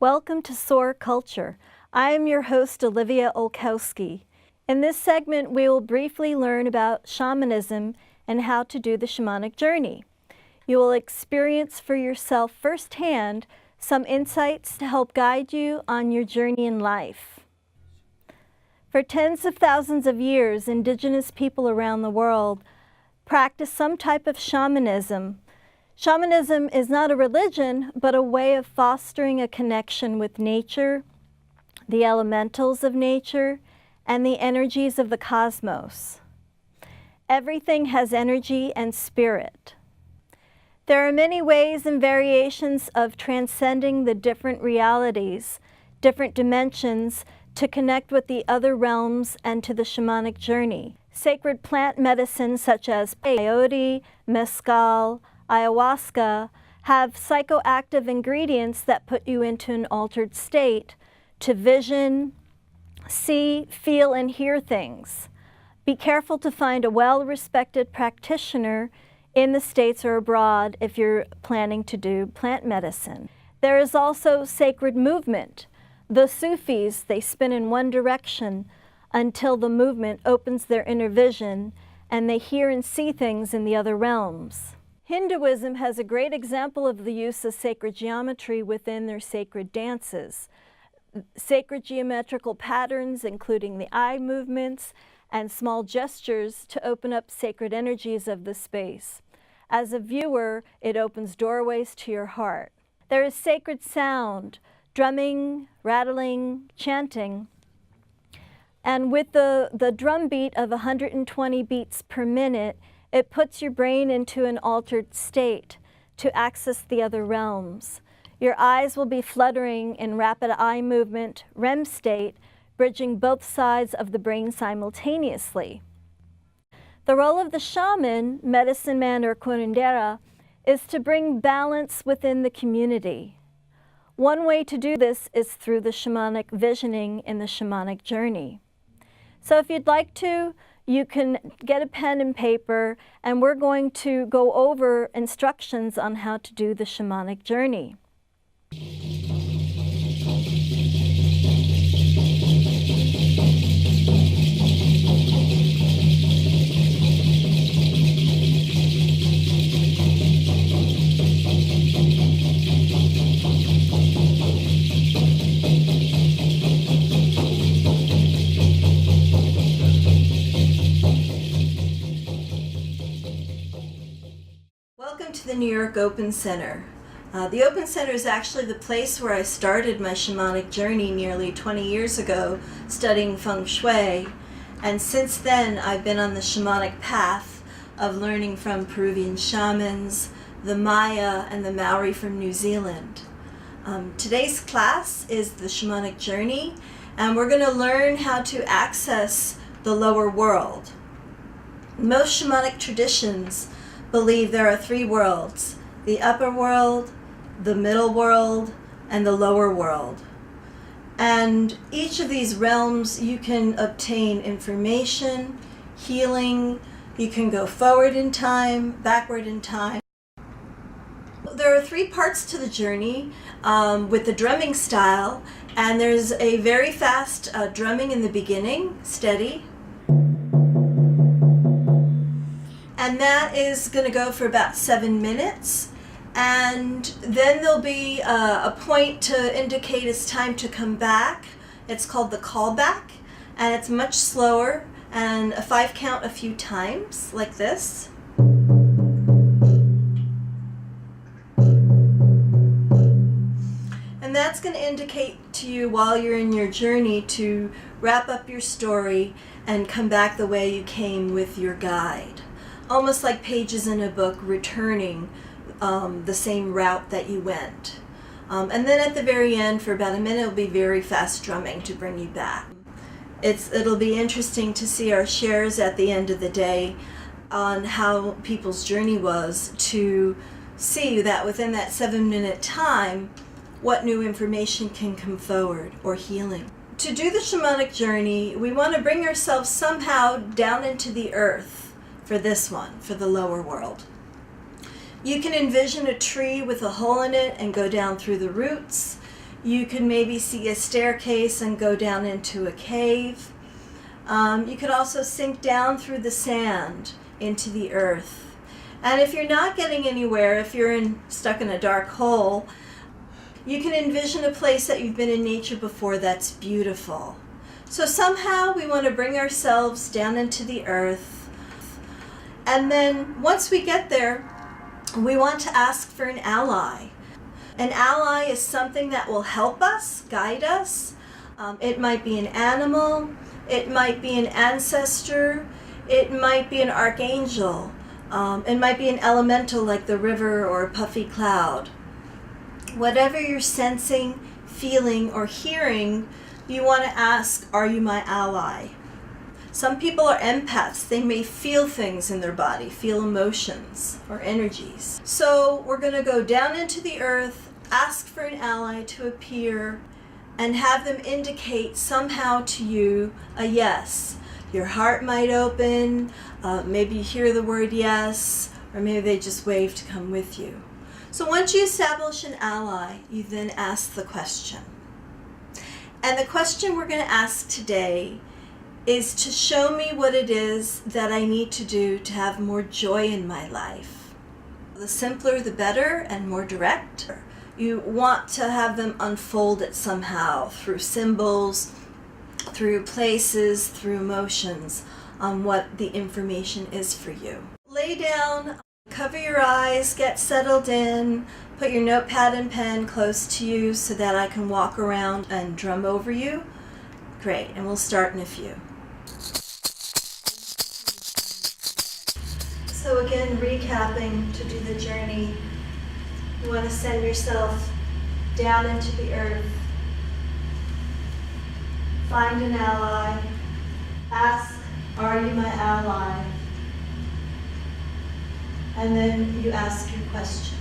Welcome to SOAR Culture. I am your host, Olivia Olkowski. In this segment, we will briefly learn about shamanism and how to do the shamanic journey. You will experience for yourself firsthand some insights to help guide you on your journey in life. For tens of thousands of years, indigenous people around the world practice some type of shamanism. Shamanism is not a religion, but a way of fostering a connection with nature, the elementals of nature, and the energies of the cosmos. Everything has energy and spirit. There are many ways and variations of transcending the different realities, different dimensions, to connect with the other realms and to the shamanic journey. Sacred plant medicines such as peyote, mescal, ayahuasca have psychoactive ingredients that put you into an altered state to vision, see, feel, and hear things. Be careful to find a well-respected practitioner in the States or abroad if you're planning to do plant medicine. There is also sacred movement. The Sufis, they spin in one direction until the movement opens their inner vision and they hear and see things in the other realms. Hinduism has a great example of the use of sacred geometry within their sacred dances. Sacred geometrical patterns, including the eye movements and small gestures to open up sacred energies of the space. As a viewer, it opens doorways to your heart. There is sacred sound, drumming, rattling, chanting. And with the drum beat of 120 beats per minute, it puts your brain into an altered state to access the other realms. Your eyes will be fluttering in rapid eye movement, REM state, bridging both sides of the brain simultaneously. The role of the shaman, medicine man, or curandera is to bring balance within the community. One way to do this is through the shamanic visioning in the shamanic journey. So if you'd like to, you can get a pen and paper, and we're going to go over instructions on how to do the shamanic journey. Welcome to the New York Open Center. The Open Center is actually the place where I started my shamanic journey nearly 20 years ago, studying feng shui, and since then I've been on the shamanic path of learning from Peruvian shamans, the Maya, and the Maori from New Zealand. Today's class is the shamanic journey, and we're going to learn how to access the lower world. Most shamanic traditions believe there are three worlds: the upper world, the middle world, and the lower world. And each of these realms you can obtain information, healing, you can go forward in time, backward in time. There are three parts to the journey with the drumming style, and there's a very fast drumming in the beginning, steady. And that is going to go for about 7 minutes. And then there'll be a point to indicate it's time to come back. It's called the callback, and it's much slower, and a 5 count a few times, like this. And that's going to indicate to you while you're in your journey to wrap up your story and come back the way you came with your guide. Almost like pages in a book returning the same route that you went. And then at the very end, for about a minute, it'll be very fast drumming to bring you back. It'll be interesting to see our shares at the end of the day on how people's journey was, to see that within that 7-minute time, what new information can come forward, or healing. To do the shamanic journey, we want to bring ourselves somehow down into the earth for this one, for the lower world. You can envision a tree with a hole in it and go down through the roots. You can maybe see a staircase and go down into a cave. You could also sink down through the sand into the earth. And if you're not getting anywhere, if you're stuck in a dark hole, you can envision a place that you've been in nature before that's beautiful. So somehow we want to bring ourselves down into the earth. And then once we get there, we want to ask for an ally. An ally is something that will help us, guide us. It might be an animal, it might be an ancestor, it might be an archangel, it might be an elemental like the river or a puffy cloud. Whatever you're sensing, feeling, or hearing, you want to ask, are you my ally? Some people are empaths. They may feel things in their body, feel emotions or energies. So we're going to go down into the earth, ask for an ally to appear, and have them indicate somehow to you a yes. Your heart might open, maybe you hear the word yes, or maybe they just wave to come with you. So once you establish an ally, you then ask the question. And the question we're going to ask today is to show me what it is that I need to do to have more joy in my life. The simpler the better and more direct. You want to have them unfold it somehow through symbols, through places, through emotions on what the information is for you. Lay down, cover your eyes, get settled in, put your notepad and pen close to you so that I can walk around and drum over you. Great, and we'll start in a few. So again, recapping to do the journey, you want to send yourself down into the earth, find an ally, ask, are you my ally? And then you ask your question.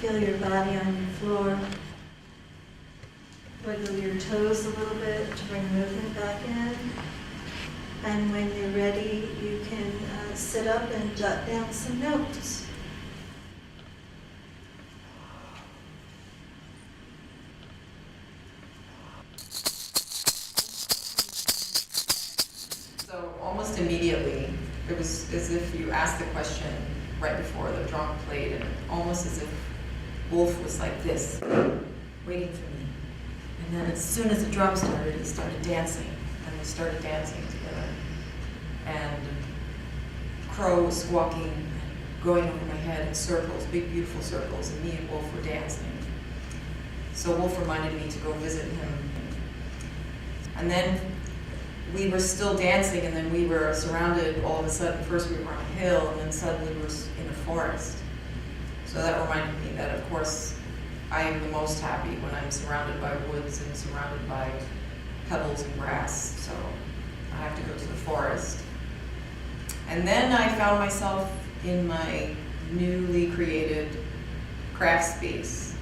Feel your body on your floor. Wiggle your toes a little bit to bring movement back in. And when you're ready, you can sit up and jot down some notes. So almost immediately, it was as if you asked the question right before the drum played, and almost as if Wolf was like this, waiting for me. And then as soon as the drum started, he started dancing, and we started dancing together. And Crow was squawking, going over my head in circles, big beautiful circles, and me and Wolf were dancing. So Wolf reminded me to go visit him. And then we were still dancing, and then we were surrounded all of a sudden. First we were on a hill, and then suddenly we were in a forest. So that reminded me that, of course, I am the most happy when I'm surrounded by woods and surrounded by pebbles and grass. So I have to go to the forest. And then I found myself in my newly created craft space.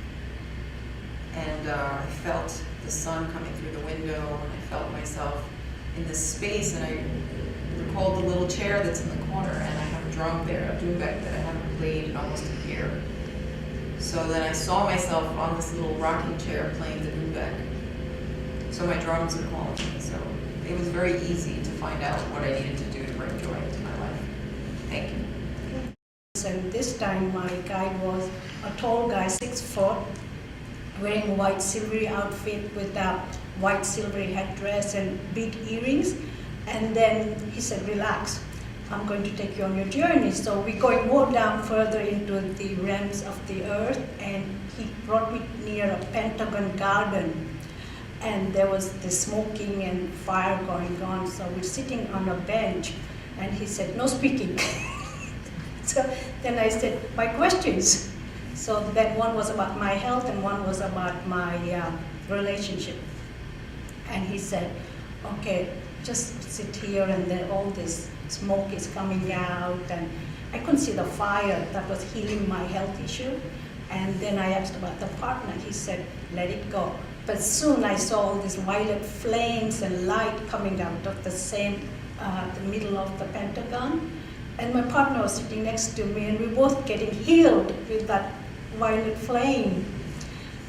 And I felt the sun coming through the window, and I felt myself in this space, and I recalled the little chair that's in the corner, and I have a drum there, a doumbek that I haven't played in almost a year. So then I saw myself on this little rocking chair playing the doumbek. So my drums are calling me. So it was very easy to find out what I needed to do to bring joy into my life. Thank you. And this time my guide was a tall guy, 6 foot, wearing a white silvery outfit with a white silvery headdress and big earrings. And then he said, relax, I'm going to take you on your journey. So we're going more down further into the realms of the earth, and he brought me near a pentagon garden. And there was the smoking and fire going on. So we're sitting on a bench, and he said, no speaking. So then I said, my questions. So then one was about my health and one was about my relationship. And he said, okay, just sit here, and then all this smoke is coming out, and I couldn't see the fire that was healing my health issue. And then I asked about the partner. He said, let it go. But soon I saw all these violet flames and light coming out of the middle of the pentagon. And my partner was sitting next to me, and we were both getting healed with that violet flame.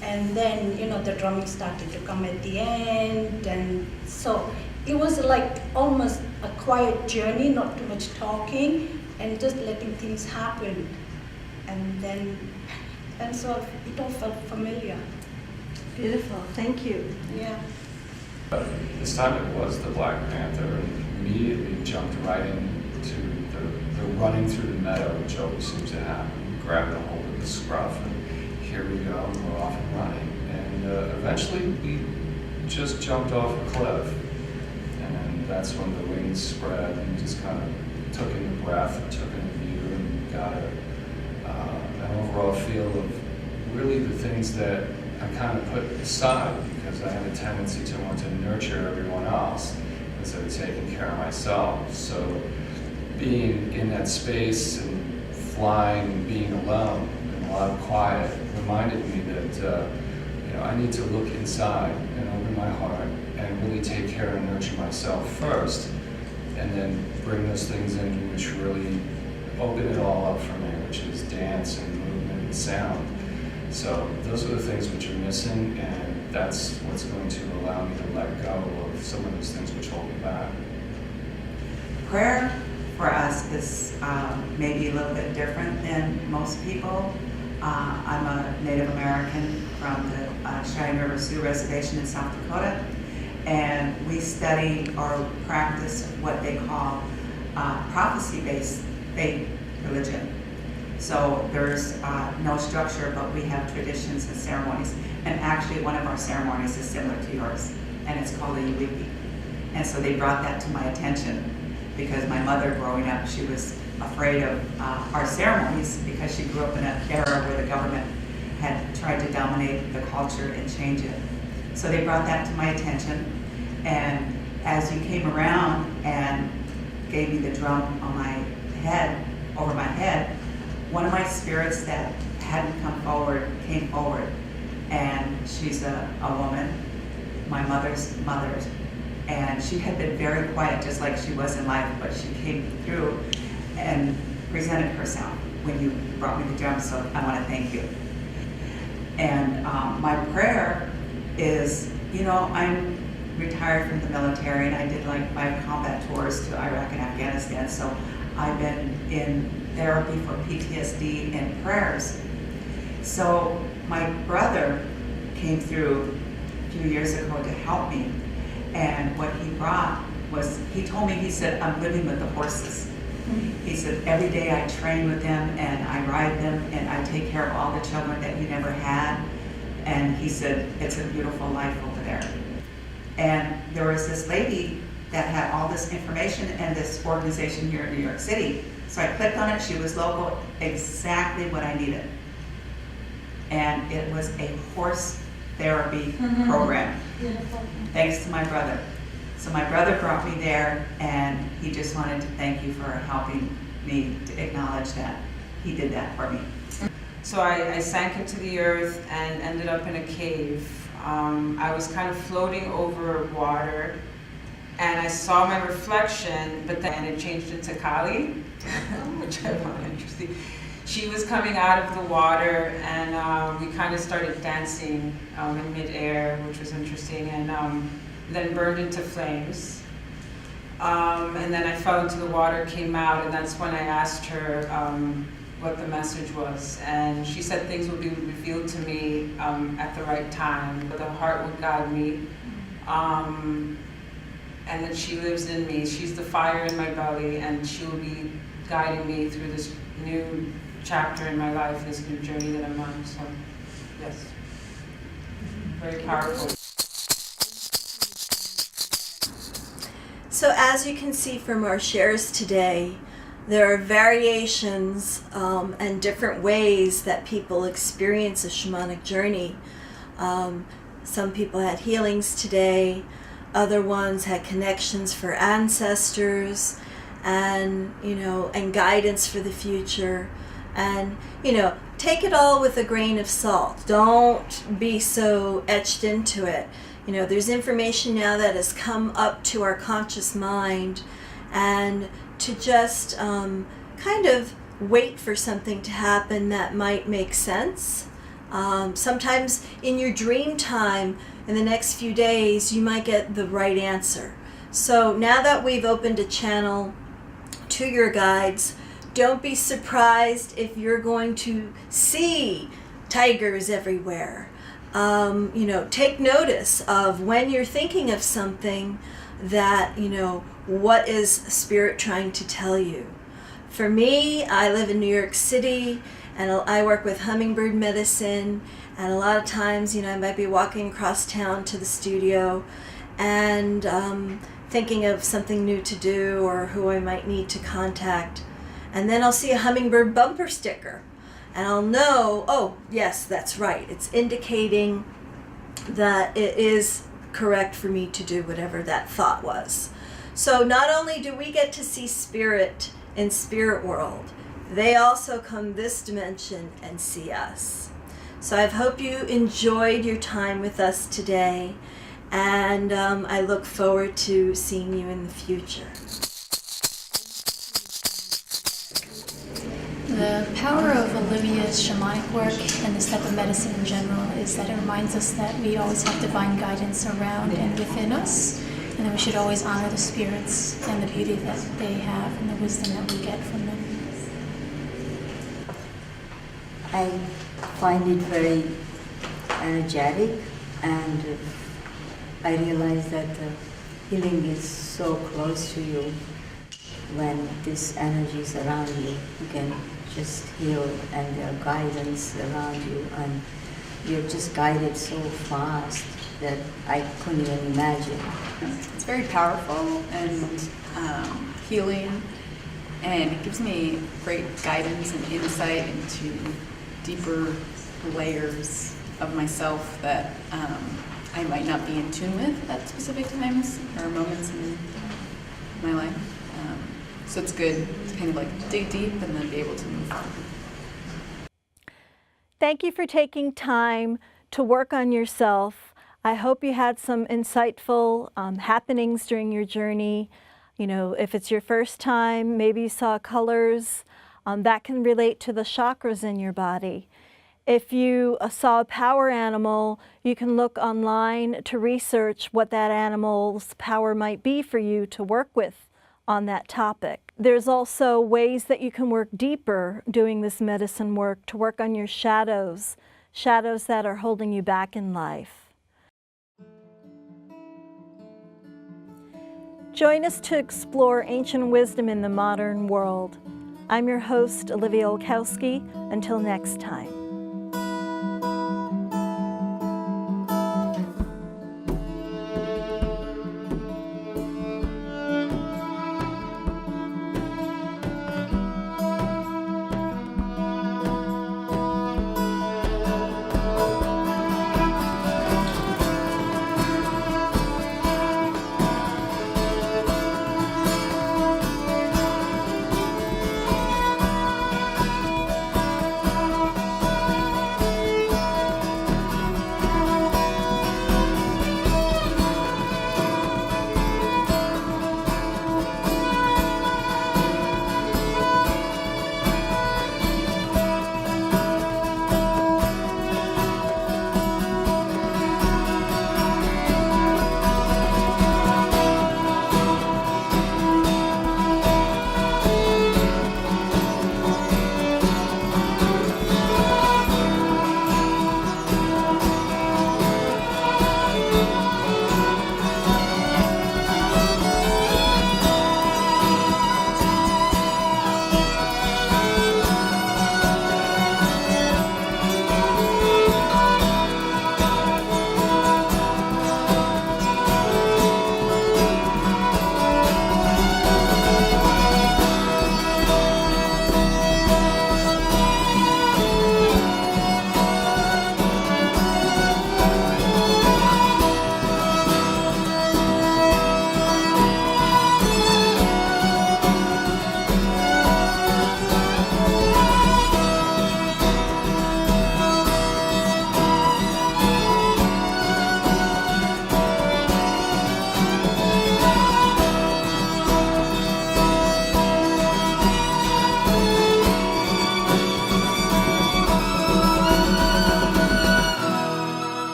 And then, the drumming started to come at the end. And so it was like almost a quiet journey, not too much talking, and just letting things happen. And so it all felt familiar. Beautiful, thank you. Yeah. This time it was the Black Panther, and immediately jumped right into the running through the meadow, which always seems to happen. We grabbed a hold of the scruff, and here we go, and we're off and running. And eventually we just jumped off a cliff, and that's when the wings spread, and we just kind of took in the breath, and took in the view, and got an overall feel of really the things that I kind of put aside, because I have a tendency to want to nurture everyone else instead of taking care of myself. So being in that space and flying and being alone and a lot of quiet reminded me that I need to look inside and open my heart and really take care and nurture myself first, and then bring those things in which really open it all up for me, which is dance and movement and sound. So those are the things which are missing, and that's what's going to allow me to let go of some of those things which hold me back. Prayer for us is maybe a little bit different than most people. I'm a Native American from the Cheyenne River Sioux Reservation in South Dakota, and we study or practice what they call prophecy-based faith religion. So there's no structure, but we have traditions and ceremonies. And actually one of our ceremonies is similar to yours, and it's called a Uwiki. And so they brought that to my attention, because my mother growing up, she was afraid of our ceremonies because she grew up in an era where the government had tried to dominate the culture and change it. So they brought that to my attention, and as you came around and gave me the drum on my head, over my head, one of my spirits that hadn't came forward. And she's a woman, my mother's mother. And she had been very quiet, just like she was in life, but she came through and presented herself when you brought me the gem, so I want to thank you. And my prayer is, you know, I'm retired from the military and I did like 5 combat tours to Iraq and Afghanistan, so I've been in therapy for PTSD and prayers. So my brother came through a few years ago to help me, and what he brought was, he told me, he said, I'm living with the horses. He said, every day I train with them and I ride them and I take care of all the children that you never had. And he said, it's a beautiful life over there. And there was this lady that had all this information and this organization here in New York City. So I clicked on it, she was local, exactly what I needed. And it was a horse therapy program, thanks to my brother. So my brother brought me there, and he just wanted to thank you for helping me to acknowledge that he did that for me. So I sank into the earth and ended up in a cave. I was kind of floating over water, and I saw my reflection, but then it changed into Kali, which I found interesting. She was coming out of the water, and we kind of started dancing in midair, which was interesting, and then burned into flames. And then I fell into the water, came out, and that's when I asked her what the message was. And she said things would be revealed to me at the right time, but the heart would guide me. And that she lives in me. She's the fire in my belly, and she will be guiding me through this new chapter in my life, this new journey that I'm on. So, yes, very powerful. So as you can see from our shares today, there are variations and different ways that people experience a shamanic journey. Some people had healings today, other ones had connections for ancestors, and and guidance for the future. And take it all with a grain of salt. Don't be so etched into it. There's information now that has come up to our conscious mind, and to just kind of wait for something to happen that might make sense. Sometimes in your dream time, in the next few days, you might get the right answer. So now that we've opened a channel to your guides, don't be surprised if you're going to see tigers everywhere. Take notice of when you're thinking of something that, what is Spirit trying to tell you? For me, I live in New York City, and I work with hummingbird medicine, and a lot of times, I might be walking across town to the studio and thinking of something new to do or who I might need to contact. And then I'll see a hummingbird bumper sticker, and I'll know, oh, yes, that's right. It's indicating that it is correct for me to do whatever that thought was. So not only do we get to see Spirit in spirit world, they also come this dimension and see us. So I hope you enjoyed your time with us today, and I look forward to seeing you in the future. The power of Olivia's shamanic work and this type of medicine in general is that it reminds us that we always have divine guidance around and within us, and that we should always honor the spirits and the beauty that they have and the wisdom that we get from them. I find it very energetic, and I realize that healing is so close to you. When this energy is around you, you can just heal, and there are guidance around you, and you're just guided so fast that I couldn't even imagine. It's very powerful and healing, and it gives me great guidance and insight into deeper layers of myself that I might not be in tune with at specific times or moments in my life. So it's good to kind of like dig deep and then be able to move forward. Thank you for taking time to work on yourself. I hope you had some insightful happenings during your journey. You know, if it's your first time, maybe you saw colors. That can relate to the chakras in your body. If you saw a power animal, you can look online to research what that animal's power might be for you to work with on that topic. There's also ways that you can work deeper doing this medicine work to work on your shadows that are holding you back in life. Join us to explore ancient wisdom in the modern world. I'm your host, Olivia Olkowski. Until next time.